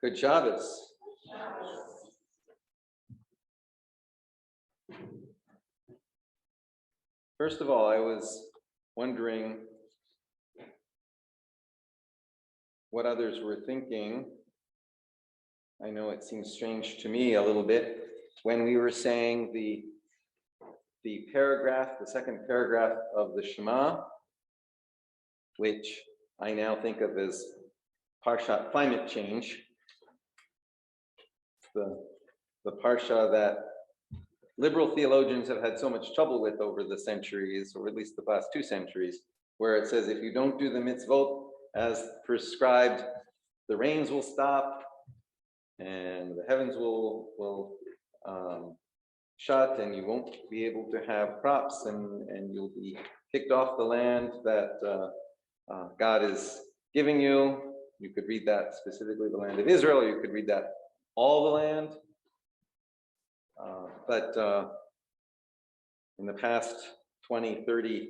Good Shabbos. First of all, I was wondering what others were thinking. I know it seems strange to me a little bit when we were saying the paragraph, the second paragraph of the Shema, which I now think of as Parshat climate change, the Parsha that liberal theologians have had so much trouble with over the centuries, or at least the past 2 centuries, where it says if you don't do the mitzvot as prescribed, the rains will stop and the heavens will shut, and you won't be able to have crops, and you'll be kicked off the land that God is giving you. You could read that specifically the land of Israel, or you could read that all the land. But in the past 20, 30,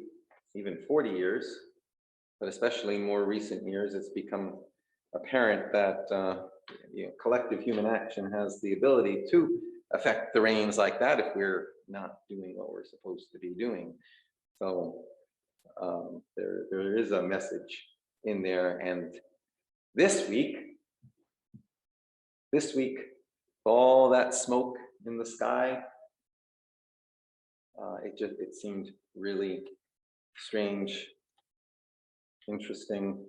even 40 years, but especially more recent years, it's become apparent that collective human action has the ability to affect the rains like that if we're not doing what we're supposed to be doing. So there is a message in there. And this week, all that smoke in the sky, it seemed really strange, interesting,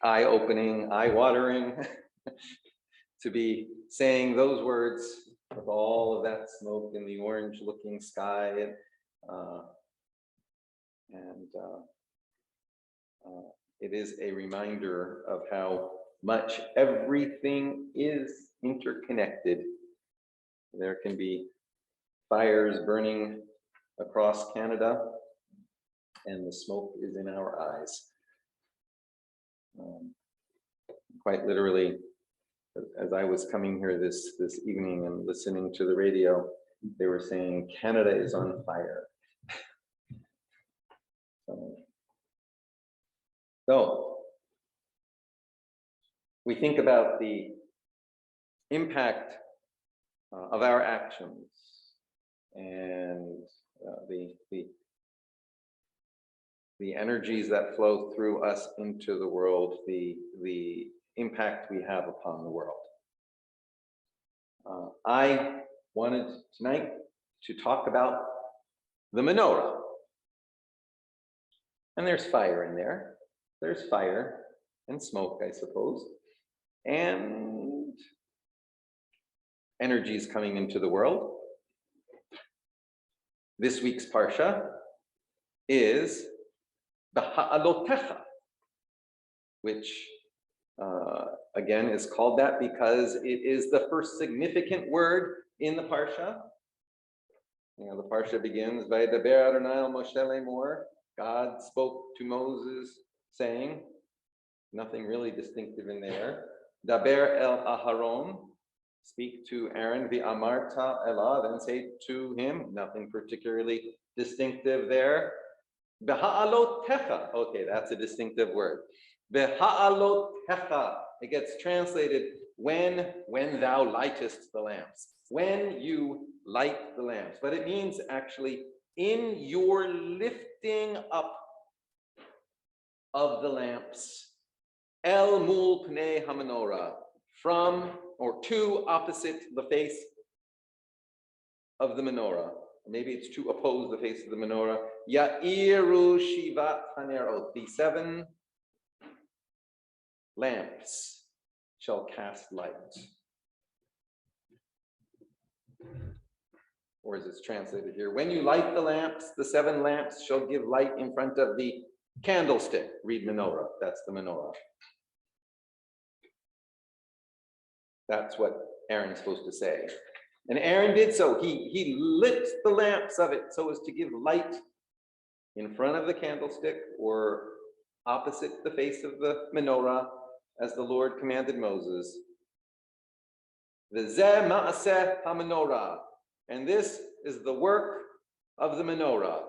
eye-opening, eye-watering to be saying those words with all of that smoke in the orange-looking sky, and it is a reminder of how much everything is interconnected. There can be fires burning across Canada, and the smoke is in our eyes. Quite literally, as I was coming here this evening and listening to the radio, they were saying Canada is on fire. So we think about the impact of our actions and the energies that flow through us into the world, the impact we have upon the world. I wanted tonight to talk about the menorah. And there's fire in there. There's fire and smoke, I suppose, and energies coming into the world. This week's Parsha is Behalotecha, which again is called that because it is the first significant word in the Parsha. The Parsha begins by Daber Adonai el Moshe lemor. God spoke to Moses, saying, nothing really distinctive in there. Daber el Aharon, speak to Aaron, v'amarta elah, then say to him, nothing particularly distinctive there. Behalotecha, okay, that's a distinctive word. Behalotecha, it gets translated when thou lightest the lamps. When you light the lamps. But it means actually in your lifting up of the lamps, el mul pnei hamenorah, from or to opposite the face of the menorah. Maybe it's to oppose the face of the menorah. Ya'iru shivat hanerot, the 7 lamps shall cast light. Or as it's translated here, when you light the lamps, the 7 lamps shall give light in front of the candlestick. Read menorah, that's the menorah. That's what Aaron's supposed to say. And Aaron did so. He lit the lamps of it so as to give light in front of the candlestick or opposite the face of the menorah, as the Lord commanded Moses. V'zeh ma'aseh hamenorah. And this is the work of the menorah.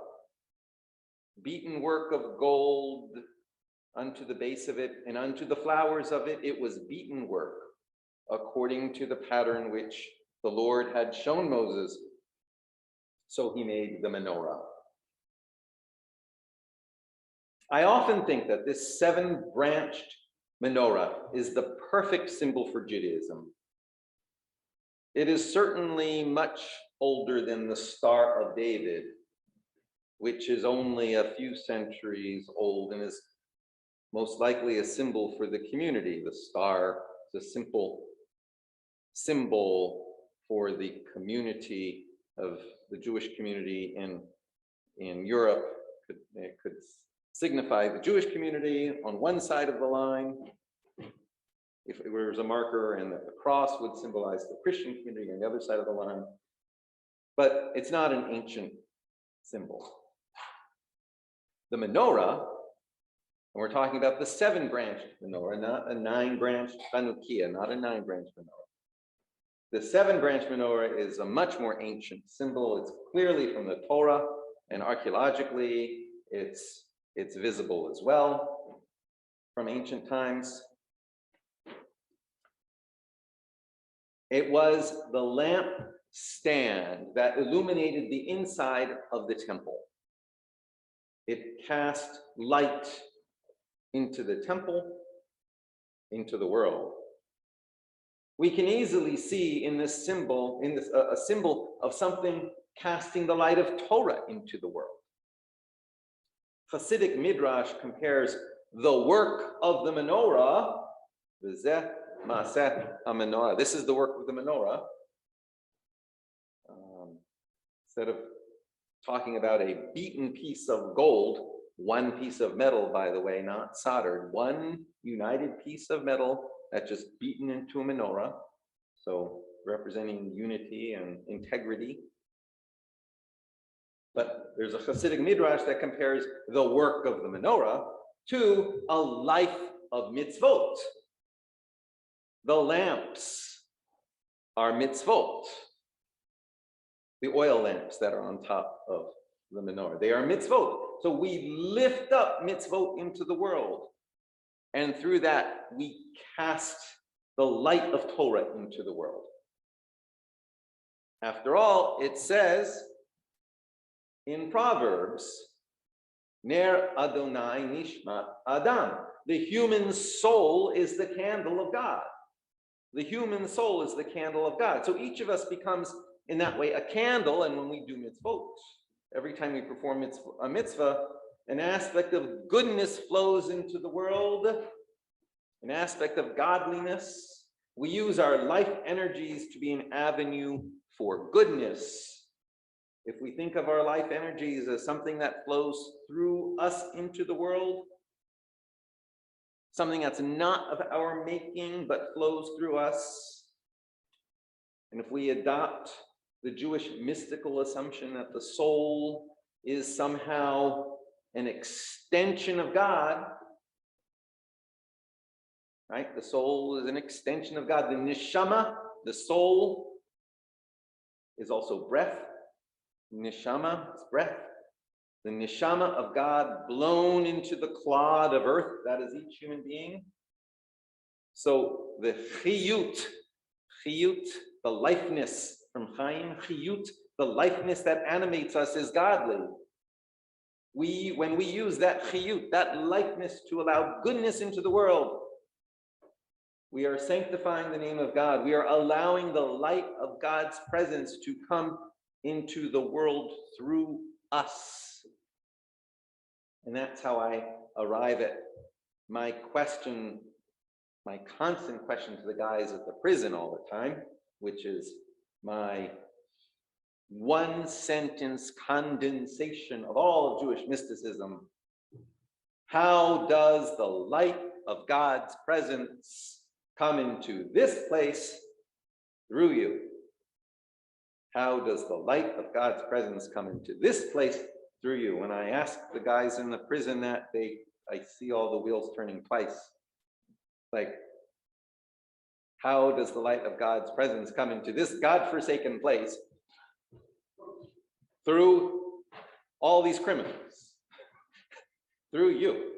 Beaten work of gold, unto the base of it, and unto the flowers of it, it was beaten work, according to the pattern which the Lord had shown Moses. So he made the menorah. I often think that this 7-branched menorah is the perfect symbol for Judaism. It is certainly much older than the Star of David, which is only a few centuries old and is most likely a symbol for the community. The star is a simple symbol for the community of the Jewish community in Europe. It could signify the Jewish community on one side of the line, if it was a marker, and that the cross would symbolize the Christian community on the other side of the line. But it's not an ancient symbol. The menorah, and we're talking about the 7-branched menorah, not a 9-branched Chanukiah, not a 9-branched menorah. The 7-branched menorah is a much more ancient symbol. It's clearly from the Torah, and archaeologically, it's visible as well from ancient times. It was the lamp stand that illuminated the inside of the temple. It cast light into the temple, into the world. We can easily see in this symbol, a symbol of something casting the light of Torah into the world. Hasidic Midrash compares the work of the menorah, v'zeh ma'aseh ha-menorah. This is the work of the menorah. Instead of talking about a beaten piece of gold, one piece of metal, by the way, not soldered, one united piece of metal that's just beaten into a menorah, so representing unity and integrity. But there's a Hasidic Midrash that compares the work of the menorah to a life of mitzvot. The lamps are mitzvot. The oil lamps that are on top of the menorah, they are mitzvot. So we lift up mitzvot into the world. And through that, we cast the light of Torah into the world. After all, it says in Proverbs, Ner Adonai Nishmat Adam. The human soul is the candle of God. The human soul is the candle of God. So each of us becomes, in that way, a candle. And when we do mitzvot, every time we perform a mitzvah, an aspect of goodness flows into the world, an aspect of godliness. We use our life energies to be an avenue for goodness. If we think of our life energies as something that flows through us into the world, something that's not of our making but flows through us, and if we adopt the Jewish mystical assumption that the soul is somehow an extension of God, right? The soul is an extension of God. The neshama, the soul, is also breath. Neshama is breath. The neshama of God blown into the clod of earth, that is each human being. So the chiyut, the lifeness from Chaim, chiyut, the lifeness that animates us is godly. When we use that chiyut, that likeness to allow goodness into the world, we are sanctifying the name of God. We are allowing the light of God's presence to come into the world through us. And that's how I arrive at my question, my constant question to the guys at the prison all the time, which is my one-sentence condensation of all of Jewish mysticism. How does the light of God's presence come into this place through you? How does the light of God's presence come into this place through you? When I ask the guys in the prison that, I see all the wheels turning twice. Like, how does the light of God's presence come into this God-forsaken place through all these criminals, through you?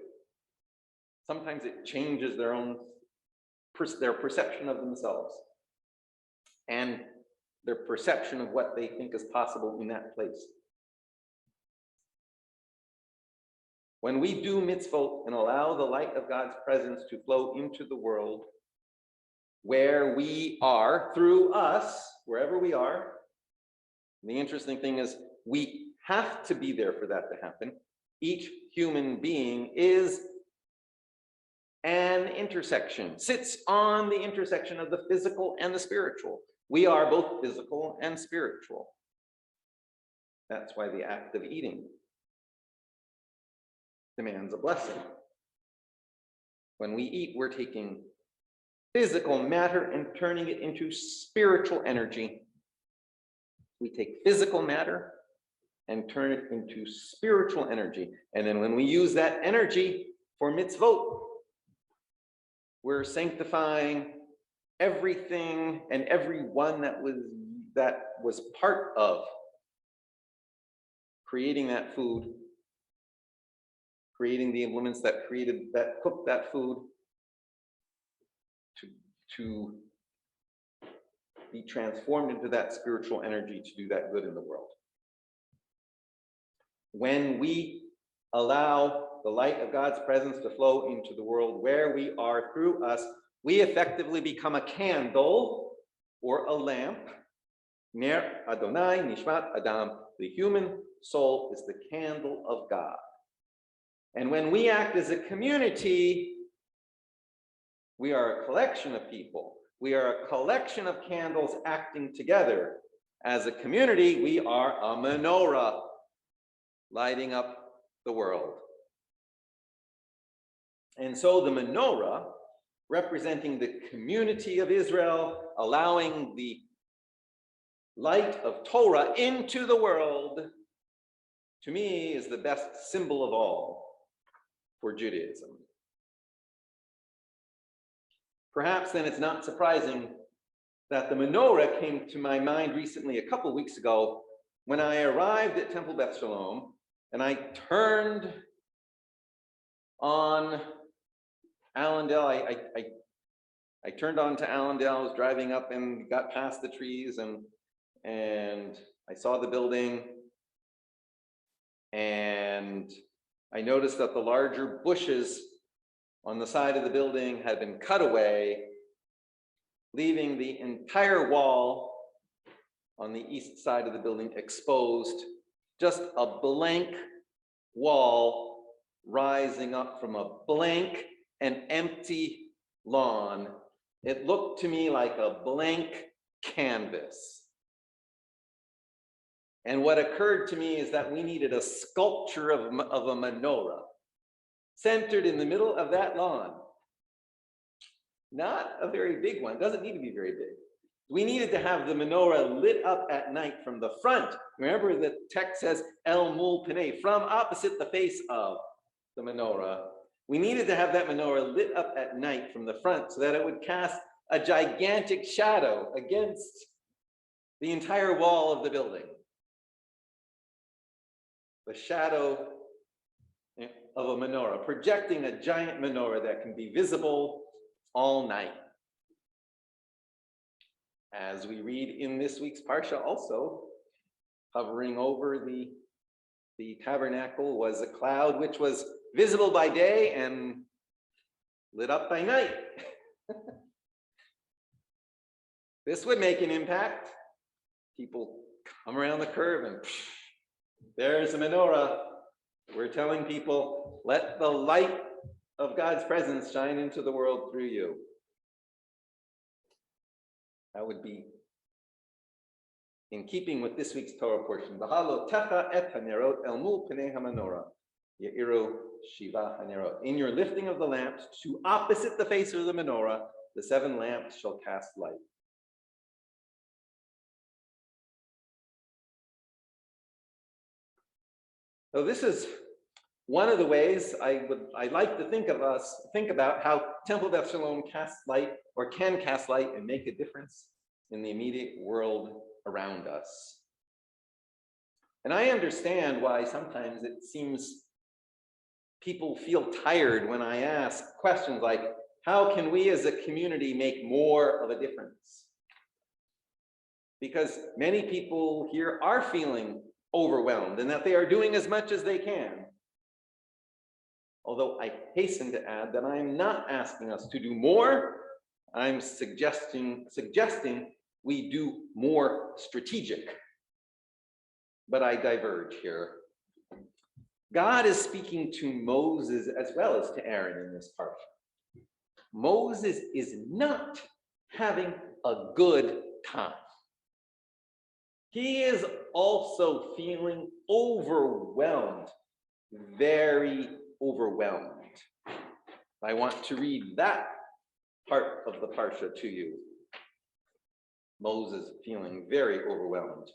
Sometimes it changes their perception of themselves and their perception of what they think is possible in that place. When we do mitzvot and allow the light of God's presence to flow into the world where we are, through us, wherever we are, the interesting thing is we have to be there for that to happen. Each human being is an intersection, sits on the intersection of the physical and the spiritual. We are both physical and spiritual. That's why the act of eating demands a blessing. When we eat, we're taking physical matter and turning it into spiritual energy. We take physical matter and turn it into spiritual energy. And then when we use that energy for mitzvot, we're sanctifying everything and everyone that was part of creating that food, creating the implements that cooked that food, to be transformed into that spiritual energy to do that good in the world. When we allow the light of God's presence to flow into the world where we are through us, we effectively become a candle or a lamp. Ner Adonai Nishmat Adam. The human soul is the candle of God. And when we act as a community, we are a collection of people. We are a collection of candles acting together. As a community, we are a menorah lighting up the world. And so the menorah, representing the community of Israel, allowing the light of Torah into the world, to me is the best symbol of all for Judaism. Perhaps then it's not surprising that the menorah came to my mind recently, a couple of weeks ago, when I arrived at Temple Beth Shalom, and I turned on Allendale. I turned on to Allendale. I was driving up and got past the trees, and I saw the building, and I noticed that the larger bushes on the side of the building had been cut away, leaving the entire wall on the east side of the building exposed, just a blank wall rising up from a blank and empty lawn. It looked to me like a blank canvas. And what occurred to me is that we needed a sculpture of a menorah centered in the middle of that lawn. Not a very big one, doesn't need to be very big. We needed to have the menorah lit up at night from the front. Remember the text says, El Mul Panei, from opposite the face of the menorah. We needed to have that menorah lit up at night from the front so that it would cast a gigantic shadow against the entire wall of the building. The shadow of a menorah, projecting a giant menorah that can be visible all night. As we read in this week's Parsha also, hovering over the tabernacle was a cloud which was visible by day and lit up by night. This would make an impact. People come around the curve and there's a menorah. We're telling people, let the light of God's presence shine into the world through you. That would be in keeping with this week's Torah portion. Behalotecha et hanerot el mul penei hamenorah. Ye'iru shiva hanerot. In your lifting of the lamps to opposite the face of the menorah, the 7 lamps shall cast light. So this is one of the ways I like to think about how Temple Beth Shalom casts light, or can cast light and make a difference in the immediate world around us. And I understand why sometimes it seems people feel tired when I ask questions like, how can we as a community make more of a difference? Because many people here are feeling overwhelmed and that they are doing as much as they can. Although I hasten to add that I am not asking us to do more. I'm suggesting we do more strategic. But I diverge here. God is speaking to Moses as well as to Aaron in this part. Moses is not having a good time. He is also feeling overwhelmed, very overwhelmed. I want to read that part of the Parsha to you. Moses feeling very overwhelmed.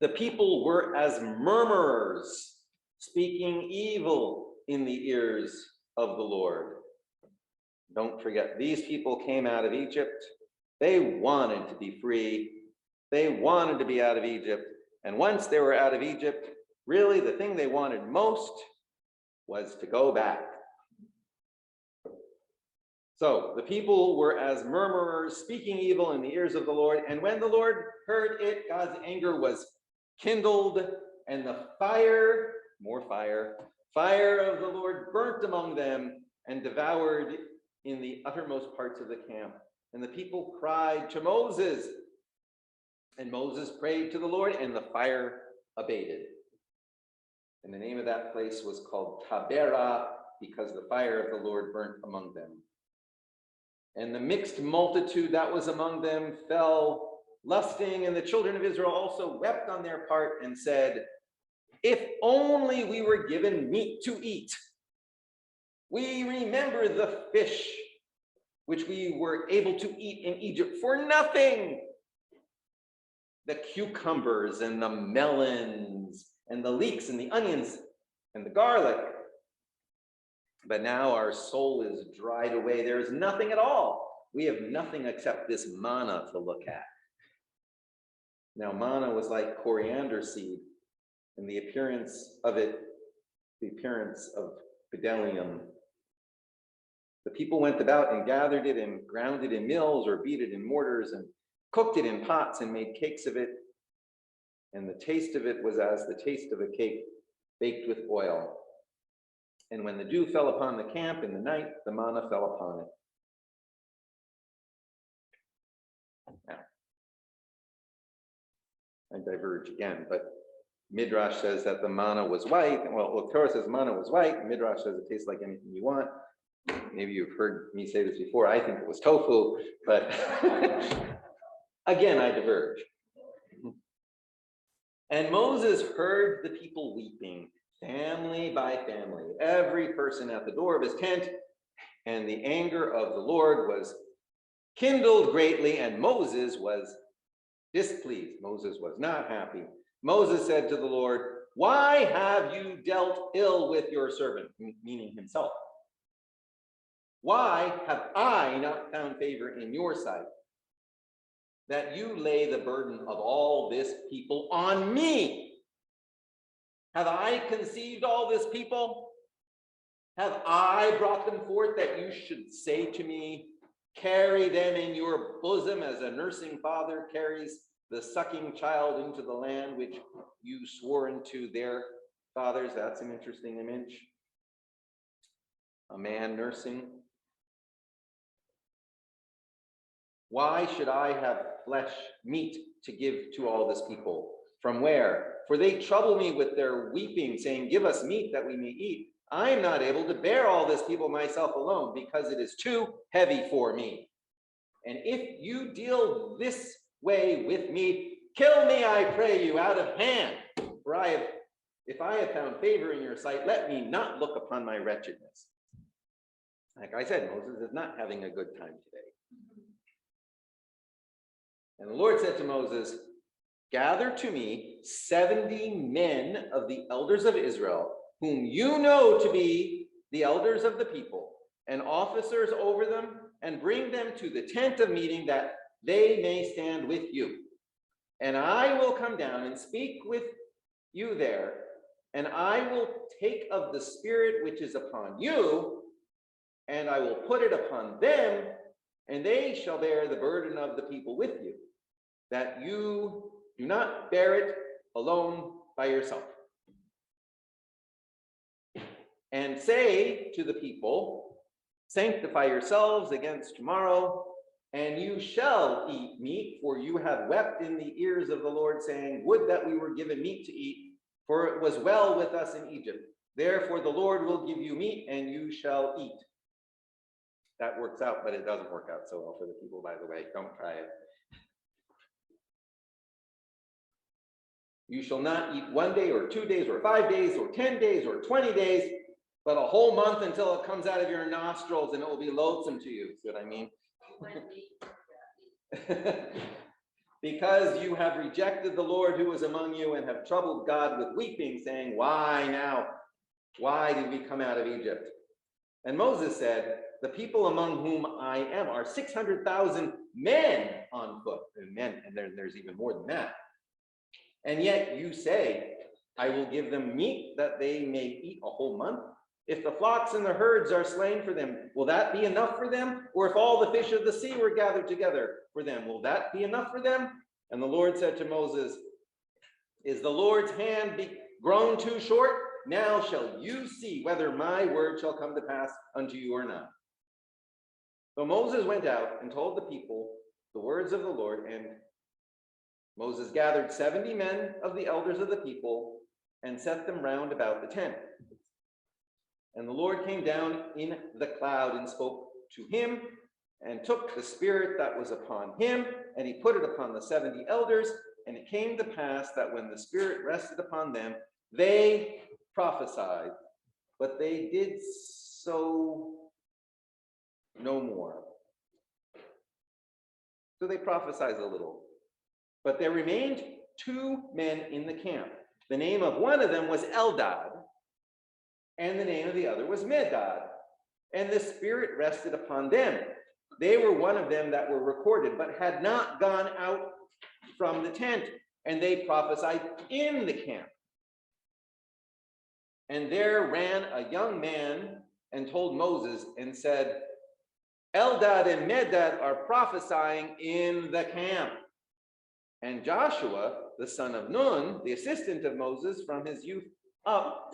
The people were as murmurers, speaking evil in the ears of the Lord. Don't forget, these people came out of Egypt. They wanted to be free. They wanted to be out of Egypt. And once they were out of Egypt, really the thing they wanted most was to go back. So the people were as murmurers, speaking evil in the ears of the Lord. And when the Lord heard it, God's anger was kindled, and the fire of the Lord burnt among them and devoured in the uttermost parts of the camp. And the people cried to Moses, and Moses prayed to the Lord, and the fire abated. And the name of that place was called Taberah, because the fire of the Lord burnt among them. And the mixed multitude that was among them fell lusting, and the children of Israel also wept on their part and said, if only we were given meat to eat. We remember the fish which we were able to eat in Egypt for nothing. The cucumbers and the melons and the leeks and the onions and the garlic. But now our soul is dried away. There is nothing at all. We have nothing except this manna to look at. Now, manna was like coriander seed, and the appearance of bdellium. The people went about and gathered it and ground it in mills or beat it in mortars and cooked it in pots and made cakes of it. And the taste of it was as the taste of a cake baked with oil. And when the dew fell upon the camp in the night, the manna fell upon it. Now, I diverge again, but Midrash says that the manna was white. Well, Torah says manna was white. Midrash says it tastes like anything you want. Maybe you've heard me say this before. I think it was tofu, but again, I diverge. And Moses heard the people weeping, family by family, every person at the door of his tent, and the anger of the Lord was kindled greatly, and Moses was displeased. Moses was not happy. Moses said to the Lord, why have you dealt ill with your servant, meaning himself? Why have I not found favor in your sight, that you lay the burden of all this people on me? Have I conceived all this people? Have I brought them forth that you should say to me, carry them in your bosom as a nursing father carries the sucking child into the land which you swore unto their fathers? That's an interesting image. A man nursing. Why should I have flesh, meat to give to all this people? From where? For they trouble me with their weeping, saying, give us meat that we may eat. I am not able to bear all this people myself alone, because it is too heavy for me. And if you deal this way with me, kill me, I pray you, out of hand. For if I have found favor in your sight, let me not look upon my wretchedness. Like I said, Moses is not having a good time today. And the Lord said to Moses, gather to me 70 men of the elders of Israel, whom you know to be the elders of the people, and officers over them, and bring them to the tent of meeting, that they may stand with you. And I will come down and speak with you there, And I will take of the spirit which is upon you, and I will put it upon them, and they shall bear the burden of the people with you, that you do not bear it alone by yourself. And say to the people, sanctify yourselves against tomorrow, and you shall eat meat, for you have wept in the ears of the Lord, saying, would that we were given meat to eat, for it was well with us in Egypt. Therefore the Lord will give you meat, and you shall eat. That works out, but it doesn't work out so well for the people, by the way. Don't try it. You shall not eat 1 day or 2 days or 5 days or 10 days or 20 days, but a whole month until it comes out of your nostrils, and it will be loathsome to you. See what I mean? Because you have rejected the Lord who is among you, and have troubled God with weeping, saying, why now? Why did we come out of Egypt? And Moses said, the people among whom I am are 600,000 men on foot. And there's even more than that. And yet you say, I will give them meat that they may eat a whole month. If the flocks and the herds are slain for them, will that be enough for them? Or if all the fish of the sea were gathered together for them, will that be enough for them? And the Lord said to Moses, is the Lord's hand be grown too short? Now shall you see whether my word shall come to pass unto you or not. So Moses went out and told the people the words of the Lord, and Moses gathered 70 men of the elders of the people and set them round about the tent. And the Lord came down in the cloud and spoke to him, and took the spirit that was upon him, and he put it upon the 70 elders. And it came to pass that when the spirit rested upon them, they prophesied, but they did so no more. So they prophesied a little. But there remained 2 men in the camp. The name of one of them was Eldad, and the name of the other was Medad. And the spirit rested upon them. They were one of them that were recorded, but had not gone out from the tent. And they prophesied in the camp. And there ran a young man and told Moses and said, Eldad and Medad are prophesying in the camp. And Joshua, the son of Nun, the assistant of Moses from his youth up,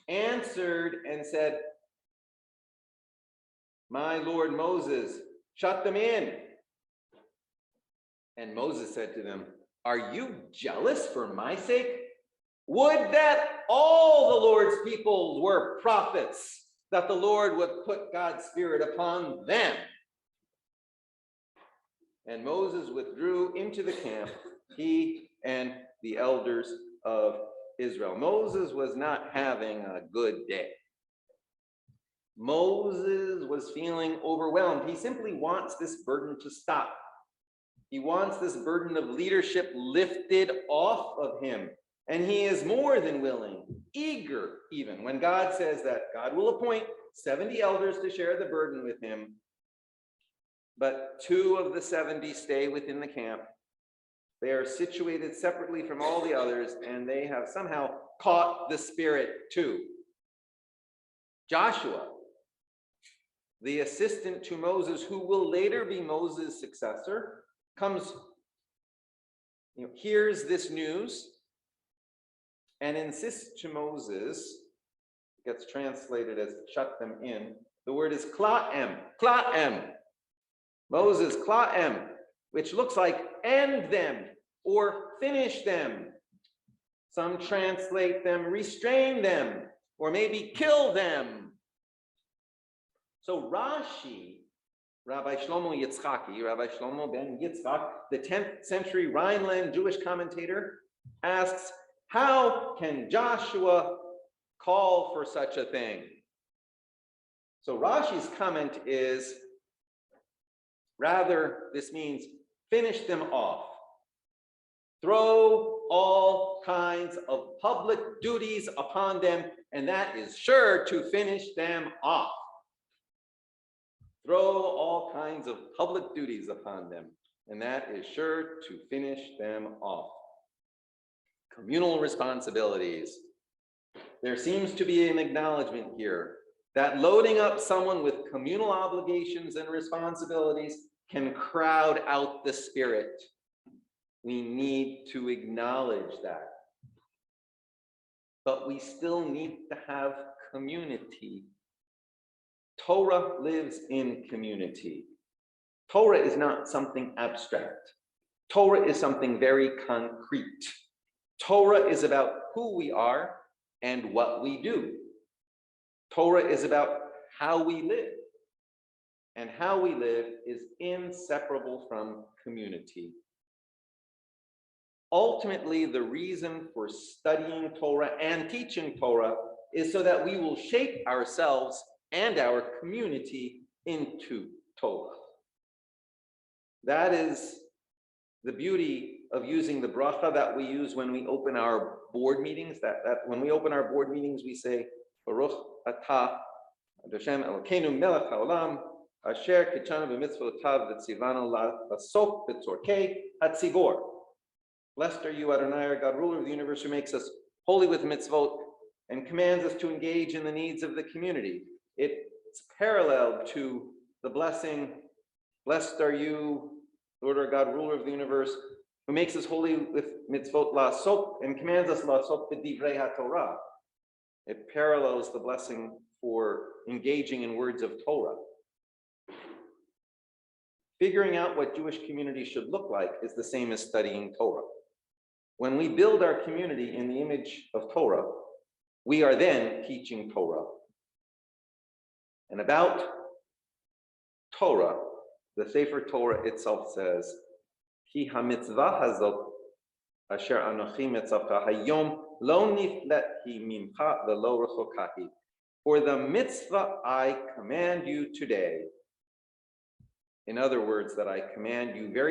answered and said, my Lord Moses, shut them in. And Moses said to them, are you jealous for my sake? Would that all the Lord's people were prophets, that the Lord would put God's spirit upon them. And Moses withdrew into the camp, he and the elders of Israel. Moses was not having a good day. Moses was feeling overwhelmed. He simply wants this burden to stop. He wants this burden of leadership lifted off of him. And he is more than willing, eager even, when God says that God will appoint 70 elders to share the burden with him. But 2 of the 70 stay within the camp. They are situated separately from all the others, and they have somehow caught the spirit too. Joshua, the assistant to Moses, who will later be Moses' successor, comes, hears this news and insists to Moses, gets translated as shut them in. The word is kla'em, kla'em. Moses, kla'em, which looks like end them or finish them. Some translate them restrain them or maybe kill them. So Rashi, Rabbi Shlomo Yitzchaki, Rabbi Shlomo ben Yitzchak, the 10th century Rhineland Jewish commentator, asks, how can Joshua call for such a thing? So Rashi's comment is, rather, this means finish them off. Throw all kinds of public duties upon them, and that is sure to finish them off. Throw all kinds of public duties upon them, and that is sure to finish them off. Communal responsibilities. There seems to be an acknowledgement here that loading up someone with communal obligations and responsibilities can crowd out the Spirit. We need to acknowledge that. But we still need to have community. Torah lives in community. Torah is not something abstract. Torah is something very concrete. Torah is about who we are and what we do. Torah is about how we live. And how we live is inseparable from community. Ultimately, the reason for studying Torah and teaching Torah is so that we will shape ourselves and our community into Torah. That is the beauty of using the bracha that we use when we open our board meetings. That when we open our board meetings, we say, Baruch atah Hashem Elokeinu melech haolam asher kitchanu b'mitzvotav v'tzivanu la'asok b'tzorkei hatzibor. Blessed are you, Adonai, our God, ruler of the universe, who makes us holy with mitzvot and commands us to engage in the needs of the community. It's parallel to the blessing, blessed are you, Lord our God, ruler of the universe, who makes us holy with mitzvot la'asok and commands us la'asok b'divrei haTorah. It parallels the blessing for engaging in words of Torah. Figuring out what Jewish community should look like is the same as studying Torah. When we build our community in the image of Torah, we are then teaching Torah. And about Torah, the Sefer Torah itself says, Ki ha-mitzvah hazot asher anochi mitzavcha hayom lo nifleti mimcha velo rechokahi. For the mitzvah I command you today, in other words, that I command you very